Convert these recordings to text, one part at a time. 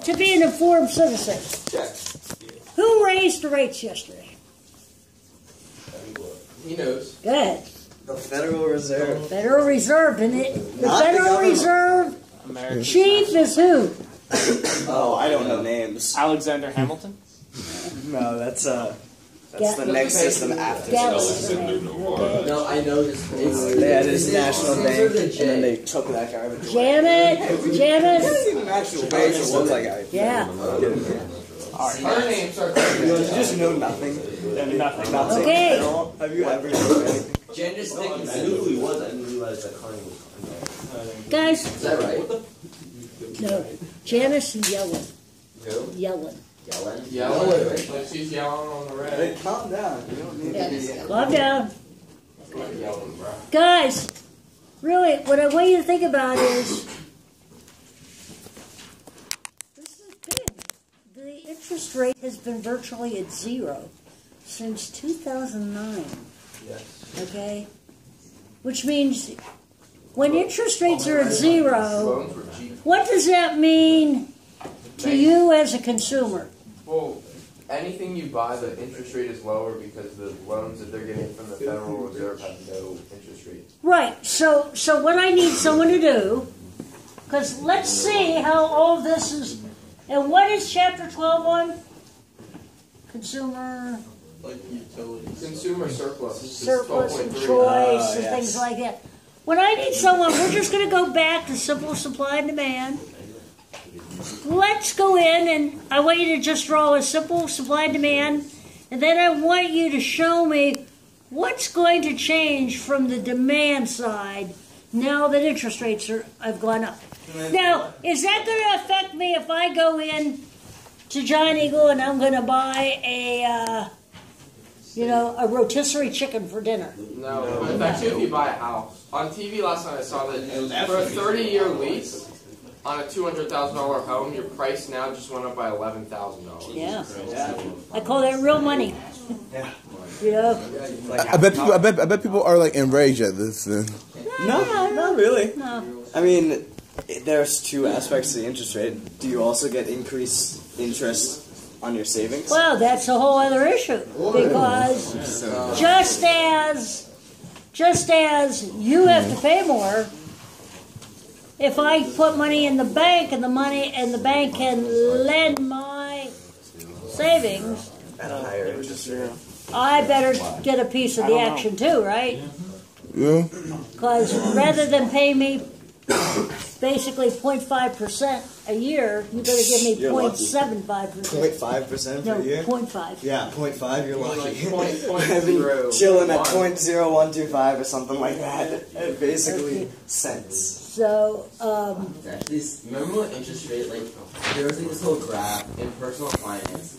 to be an informed citizen. Check. Who raised the rates yesterday? He knows. Good. The Federal Reserve. Federal Reserve, and the Federal Reserve chief is who? Oh, I don't know names. Alexander Hamilton? No, that's the next system after. Okay. No, I know this. They had his national bank, and then they took that garbage. Janet. It's even actual bank. It looks like I. Yeah. Her name starts. You just know nothing. Nothing. Okay. Have you ever known anything? Janice Dickens. I knew who he was. I didn't realize that Connie was. Guys. Is that right? No. Janice Yellen. Who? Yellen. Yellen. She's yelling on the red. Hey, calm down. You don't need to be. Calm down. Yelling, bro. Guys, really, what I want you to think about is, this is big. The interest rate has been virtually at zero since 2009. Yes. Okay? Which means when interest rates are at zero, what does that mean to you as a consumer? Well, anything you buy, the interest rate is lower because the loans that they're getting from the Federal Reserve have no interest rate. Right. So what I need someone to do, because let's see how all this is, and what is Chapter 12 on? Consumer Like utilities. Consumer surplus. surplus and 12.3. choice and things like that. When I need someone, we're just going to go back to simple supply and demand. Let's go in, and I want you to just draw a simple supply and demand, and then I want you to show me what's going to change from the demand side now that interest rates have gone up. Now, is that going to affect me if I go in to Giant Eagle and I'm going to buy a rotisserie chicken for dinner? No, but actually if you buy a house. On TV last night I saw that for a 30-year lease on a $200,000 home, your price now just went up by $11,000. Yeah. I call that real money. Yeah. You know? I bet people are like enraged at this. No, not really. No. I mean, there's two aspects to the interest rate. Do you also get increased interest on your savings? Well, that's a whole other issue, because just as you have to pay more, if I put money in the bank and the bank can lend my savings, At a higher interest rate. I better get a piece of the action too, right? Yeah. Because rather than pay me basically 0.5% a year, you better give me You're lucky. 0.75%. 0.5% No, per year? 0.5. Yeah, 0.5, you're lucky. Like I've been 0.0. chilling at 0.0125 or something like that. Basically, cents. So, Actually, remember what interest rate, like, there was like this whole graph in personal finance.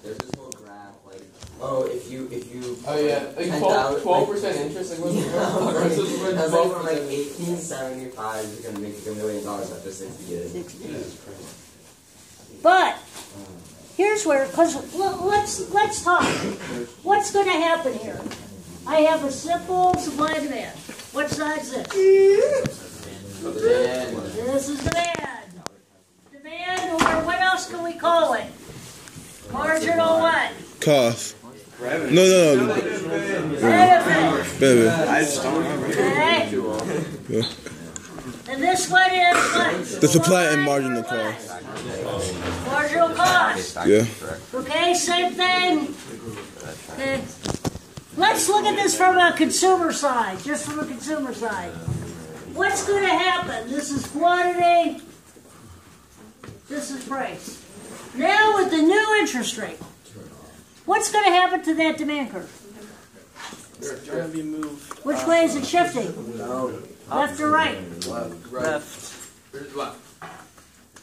There's this whole graph, like, oh, if you Oh yeah, like 12% interest. Like, I was like, from like 1875, you're gonna make like $1 million after 60 years. but here's where, because let's talk. What's going to happen here? I have a simple supply and demand. What side's this? This is demand. Demand, or what else can we call it? Marginal what? Cost. No. Baby. I just don't remember. Okay. Yeah. And this one is what? The supply and marginal cost. Marginal cost. Yeah. Okay, same thing. Okay. Let's look at this from a consumer side, just from a consumer side. What's going to happen? This is quantity. This is price. Now with the new interest rate, what's going to happen to that demand curve? It's going to be moved Which way is it shifting? Left or right? left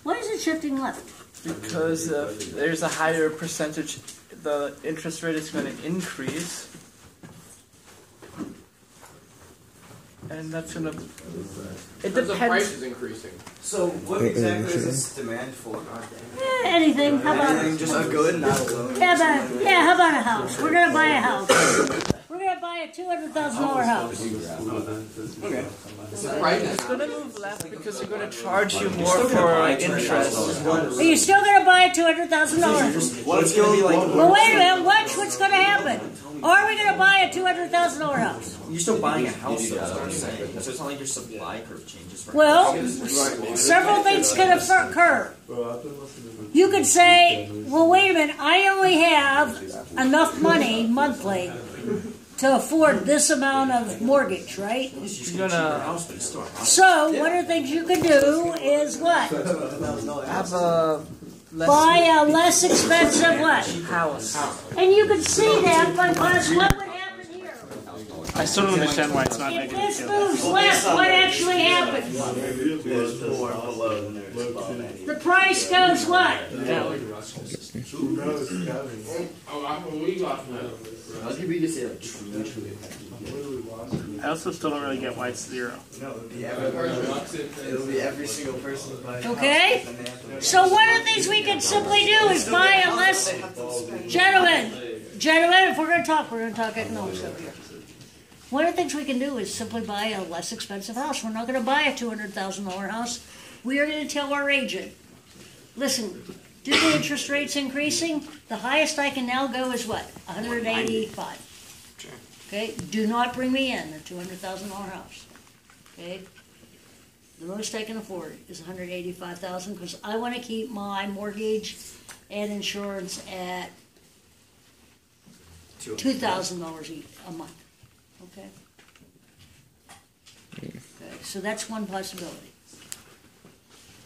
Why is it shifting left? because there's a higher percentage. The interest rate is going to increase, and that's going to. It Because the price depends. is increasing. So, what exactly is this demand for? Anything. How about Anything, just a good, not a loan. how about a house? We're going to buy a house. We're going gonna buy a $200,000 house? Okay. It's gonna move left because they're gonna charge you more for interest. Are you still gonna buy a $200,000? What's going to be like? Well, wait a minute. Watch what's gonna happen. Are we gonna buy a $200,000 house? You're still buying a house, though, is what I'm saying. So it's not like your supply curve changes. For Well, several things can occur. You could say, well, wait a minute, I only have enough money monthly to afford this amount of mortgage, right? You're gonna So, one of the things you can do is what? have a Buy a less expensive what? house. And you can see that because what would happen here? I still don't understand why it's not If making this moves left, what actually happens? The price goes what? I'll give you to say like truly. I also still don't really get why it's 0. It'll be every single person buying. Okay? So one of the things we can simply do is buy a less... Gentlemen, if we're going to talk economics up here. One of the things we can do is simply buy a less expensive house. We're not going to buy a $200,000 house. We are going to tell our agent, listen, due to interest rates increasing, the highest I can now go is what? 185. Okay? Do not bring me in a $200,000 house. Okay? The most I can afford is $185,000 because I want to keep my mortgage and insurance at $2,000 a month. Okay? Okay, so that's one possibility.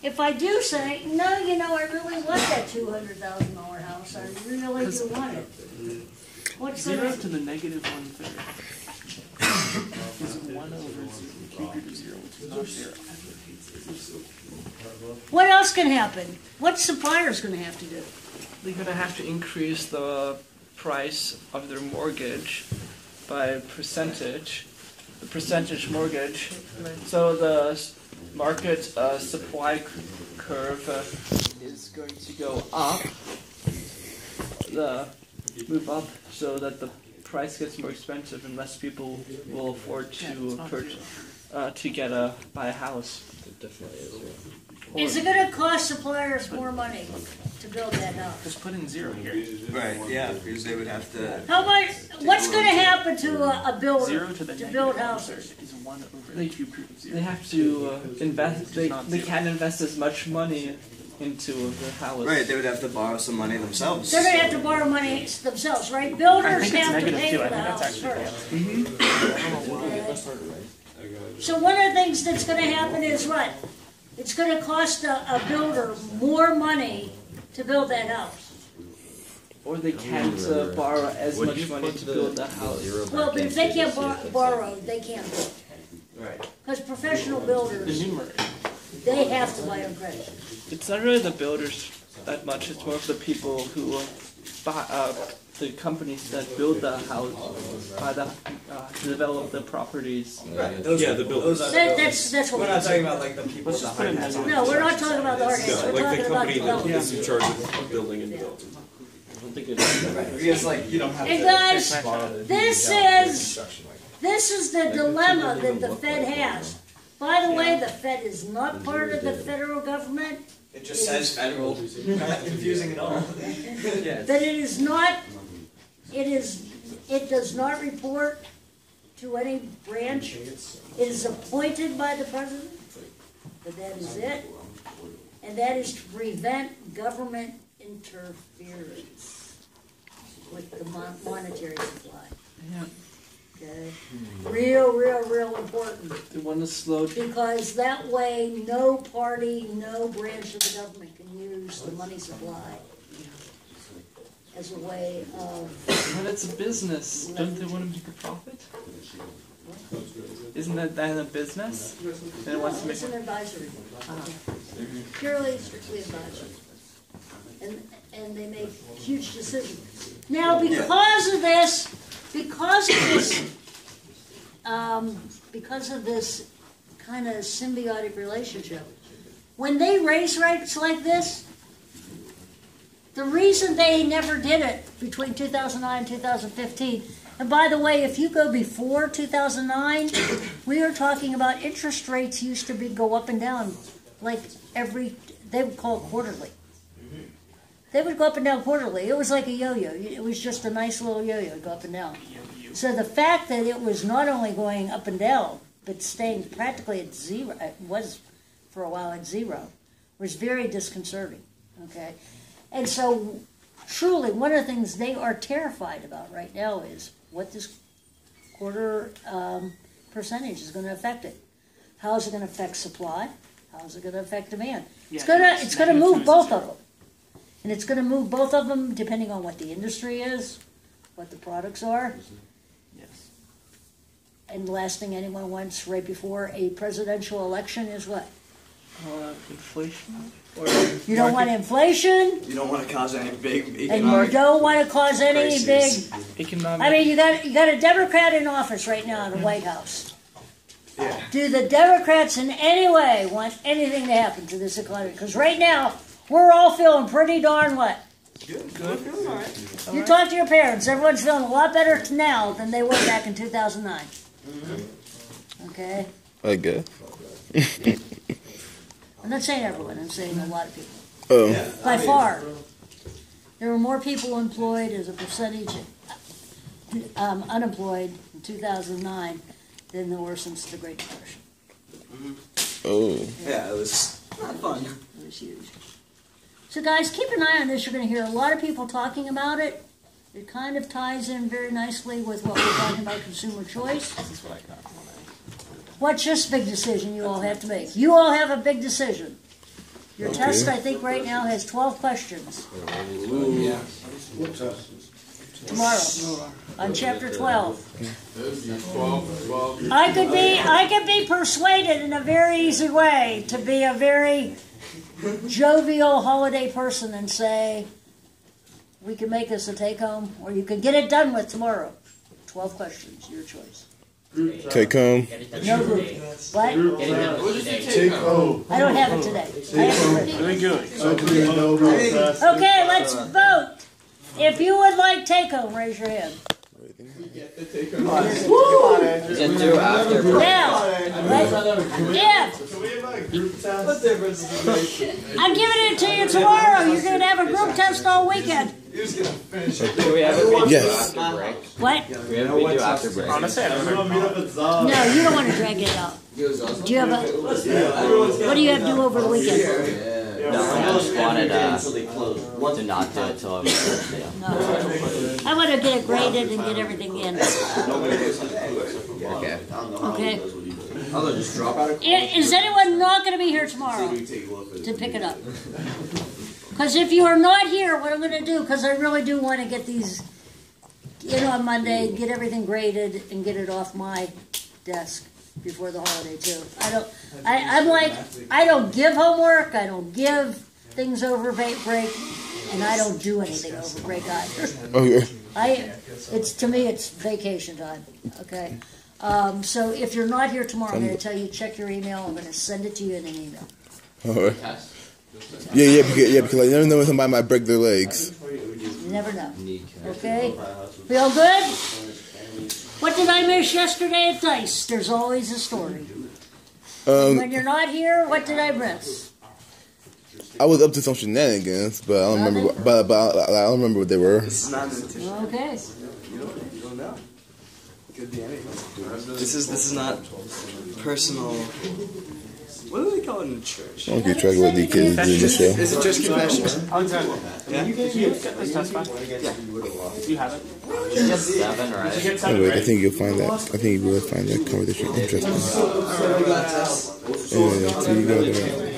If I do say, no, I really want that $200,000 house, I really do want it. What's 0 the to the negative 1/3 is 1 over 0. Keep it to 0, which is not 0. What else can happen? What supplier's going to have to do? They're gonna have to increase the price of their mortgage by a percentage, the percentage mortgage. So the market supply curve is going to go up, move up, so that the price gets more expensive and less people will afford to buy a house. Is it going to cost suppliers more money to build that house? Just put in 0 here. Right, yeah, because they would have to. How much? What's going to happen to a builder 0 to the to negative build 1/3 houses? is 1 over the cube root of 0. They have to invest. They can't invest as much money into the house. Right, they would have to borrow some money themselves. They're going to have to borrow money themselves, right? Builders I think it's have to negative pay 2. for I the think that's house actually first. So one of the things that's going to happen is what? It's going to cost a builder more money to build that house. Or they can't borrow as much money to build the house. Well, but if they can't borrow, they can't build. Right. Because professional builders, they have to buy on credit. It's not really the builders that much. It's more of the people who buy, the companies that build the house, develop the properties. The builders. That's what We're not talking about like the people with the hard hats on. No, we're not talking about the hard hats. We're talking about development. is in charge of building and developing. Because like you don't have And to. guys, this is the dilemma that the Fed has. By the way, the Fed is not part of the federal government. It just says federal. Not confusing at all. That it is not. It does not report to any branch. It is appointed by the president. But that is it. And that is to prevent government interference with the monetary supply. Yeah. Okay? Real important. They want to slow. Because that way, no party, no branch of the government can use the money supply as a way of... But it's a business. Don't they want to make a profit? Isn't that then a business? And it wants to make It's an advisory. Purely, strictly advisory. And they make huge decisions. Now, because of this kind of symbiotic relationship, when they raise rates like this, The reason they never did it between 2009 and 2015, and by the way, if you go before 2009, we are talking about interest rates used to go up and down like they would call it quarterly. They would go up and down quarterly. It was like a yo-yo. It was just a nice little yo-yo, go up and down. So the fact that it was not only going up and down, but staying practically at zero, it was for a while at zero, was very disconcerting, okay? And so, truly, one of the things they are terrified about right now is what this quarter percentage is going to affect it. How is it going to affect supply? How is it going to affect demand? It's going to move both of them. And it's going to move both of them depending on what the industry is, what the products are. Yes. And the last thing anyone wants right before a presidential election is what? Inflation. Or You don't want inflation, You don't want to cause any big and you economic don't want to cause any crises. big. economic. I mean, you got a Democrat in office right now in the White House. Yeah. Do the Democrats in any way want anything to happen to this economy? Because right now we're all feeling pretty darn what? Good. You talk to your parents. Everyone's feeling a lot better now than they were back in 2009. Okay. I guess. I'm not saying everyone, I'm saying a lot of people. Oh. By far. There were more people employed as a percentage unemployed in 2009 than there were since the Great Depression. Oh. Yeah, it was not fun. It was huge. So guys, keep an eye on this. You're going to hear a lot of people talking about it. It kind of ties in very nicely with what we're talking about consumer choice. This is what I got. What's this big decision you all have to make? You all have a big decision. Your test, I think, right now has 12 questions. Tomorrow, on chapter 12. I could be persuaded in a very easy way to be a very jovial holiday person and say, we can make this a take-home, or you can get it done with tomorrow. 12 questions, your choice. Take home. No group. What? Take home. I don't have it today. I have it written. Very good. Okay, let's vote. If you would like take-home, raise your hand. Is it due after break? Now, yeah, I'm giving it to you tomorrow. You're going to have a group test all weekend. Do we have a redo Yes. after break? What? Do we have a redo after break? Honestly, I don't remember. No, you don't want to drag it out. Do you have a? What do you have to do over the weekend? No, I just wanted to not do it till Thursday. No. I want to get it graded and get everything in. Okay. Okay. I'll just drop out of Is anyone not going to be here tomorrow to pick it up? Because if you are not here, what I'm going to do, because I really do want to get these in on Monday, get everything graded, and get it off my desk before the holiday too. I don't give homework, I don't give things over break, and I don't do anything over break either. Okay. To me, it's vacation time. Okay. So if you're not here tomorrow, I'm going to tell you check your email. I'm going to send it to you in an email. All right. Yeah, because I never know when somebody might break their legs. You never know. Okay? Feel good? What did I miss yesterday at Dice? There's always a story. When you're not here, what did I miss? I was up to some shenanigans, but I don't remember. But I don't remember what they were. This is not an intention. Okay. You don't know. Could be anything. This is not personal. What do they call it in church? I don't keep track of what these kids do in the show. Is it just confession? Alexander, Yeah. did you get this test back? Yeah. You have it. 7, right? Did you get 7, Anyway, I right? think you'll find that. I think you will find that conversation interesting. Anyway, so you go there.